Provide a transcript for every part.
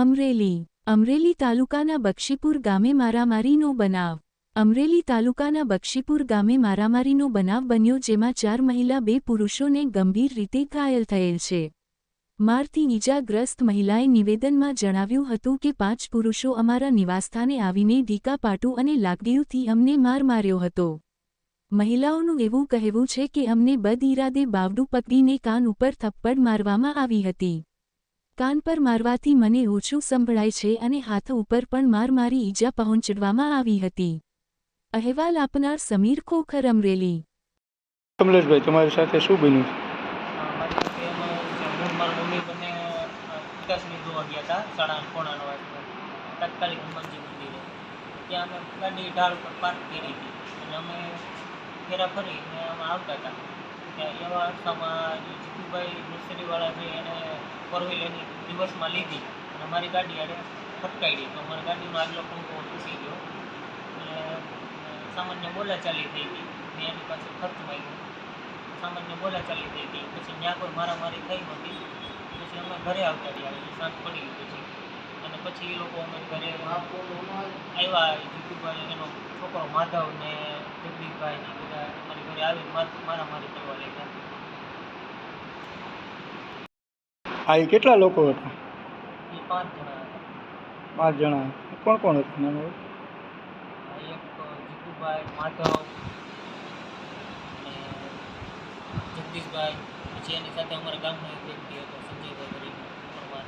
અમરેલી તાલુકાના બક્ષીપુર ગામે મારામારીનો બનાવ. અમરેલી તાલુકાના બક્ષીપુર ગામે મારામારીનો બનાવ બન્યો, જેમાં 4 મહિલા 2 પુરુષોને ગંભીર રીતે ઘાયલ થયેલ છે. મારથી ઈજાગ્રસ્ત મહિલાએ નિવેદનમાં જણાવ્યું હતું કે 5 પુરુષો અમારા નિવાસસ્થાને આવીને ઢીકાપાટું અને લાકડીઓથી અમને માર માર્યો હતો. મહિલાઓનું એવું કહેવું છે કે અમને બદઇરાદે બાવડું પકડીને કાન ઉપર થપ્પડ મારવામાં આવી હતી. કાન પર મારવાથી મને ઓછું સંભળાય છે અને હાથ ઉપર પણ મારી ઈજા પહોંચાડવામાં આવી હતી. અહેવાલ આપનાર સમીર ખોખર, અમરેલી. કમલેશભાઈ, તમારી સાથે શું બન્યું? મારા મમ્મી બંને વિકાસની જોવા ગયા હતા 8:30 વાગે તાત્કાલિક હનુમાનજી મંદિરે. ત્યાં અમે ગાડી ઢાળ ઉપર પાર્ક કરી હતી અને અમે ફેરા ફરીને અમે આવતા હતા. ત્યાં એવા અરસામાં જીતુભાઈ નર્સરીવાળા છે એને 4 વ્હીલરની રિવર્સમાં લીધી અને અમારી ગાડી આડે ફટકારી. તો અમારી ગાડીનો આગલો પંખો તૂટી ગયો અને સામાન્ય બોલાચાલી થઈ ગઈ. મેં એની પાસે ખર્ચ માંગ્યો, સામાન્ય બોલાચાલી થઈ ગઈ. પછી ત્યાં કોઈ મારામારી થઈ નહોતી. પછી અમે ઘરે આવતા રહ્યા, સાંજ પડી ગઈ પછી. અને પછી એ લોકો અમે ઘરે આવ્યા. જીતુભાઈ, એનો છોકરો માધવ ને જગદીશભાઈ ને બધા અમારી ઘરે આવીને મારામારી કરવા લાગ્યા. આ કેટલા લોકો હતા? એ 5 જણા હતા. 5 જણા. કોણ કોણ હતું? એક જીતુભાઈ, માધવ અને જગદીશભાઈ, પછી એની સાથે અમારા ગામનો એક વ્યક્તિ હતો સંજયભાઈ કરીને પરમાર,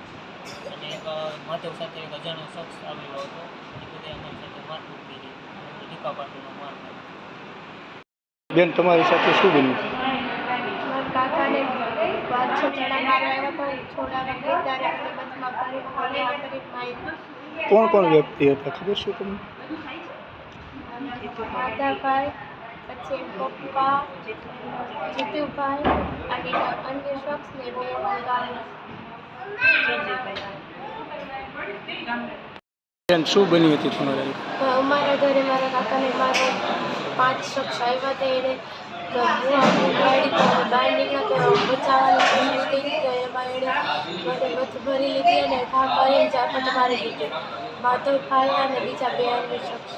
અને એક માધવ સાથે એક અજાણ્યો શખ્સ આવેલો હતો. એ બધા અમારી સાથે મારકૂટ કરી, ટીકાપાટુનો માર માર્યો. બેન, તમારી સાથે શું બન્યું? મારા કાકાને 5-6 જણા મારવા આવ્યા હતા. છોડાવા ગઈ ત્યારે અમને બચમાં કરી માર્યું. કોણ કોણ વ્યક્તિ હતા ખબર છે તમને? માધાભાઈ, પછી પપ્પા, જીતુભાઈ અને અન્ય શખ્સને 2 બેન, શું બન્યું હતી તમારે? અમારા ઘરે મારા કાકાને મારવા 5 શખ્સ આવ્યા હતા. એને બહાર નીકળ્યા તો બચાવવાની કોશિશ કરી. તો એમાં એણે મને બથ ભરી લીધી અને ઘા કરીને ઝાપટ મારી દીધી. માધવભાઈ અને બીજા 2 અન્ય શખ્સ.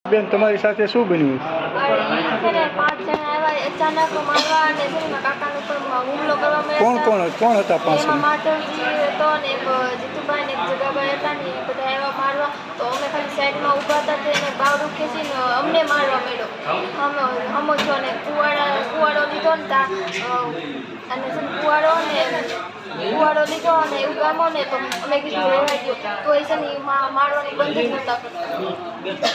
બેન, તમારી સાથે શું બન્યું? 5 જણા આવ્યા અચાનક મારવા અને મારા કાકાના ઉપર હુમલો કરવા કોણ કોણ કોણ હતા? 5 એમાં માધવજી હતો અને એક જીતુભાઈ ને એક જગાભાઈ હતા ને એ બધા એવા મારવા. તો અમે ખાલી સાઈડમાં ઊભા હતા તો એને બાવડું ખેંચીને અમને મારવા માંડ્યો. હમો છો ને કુવાડો લીધો ને અને કુવાડો લીધો અને એવું ગામો ને તો અમે કીધું રહેવા ગયો તો એ છે ને મારવાનું બંધ જ નહોતા કરતા.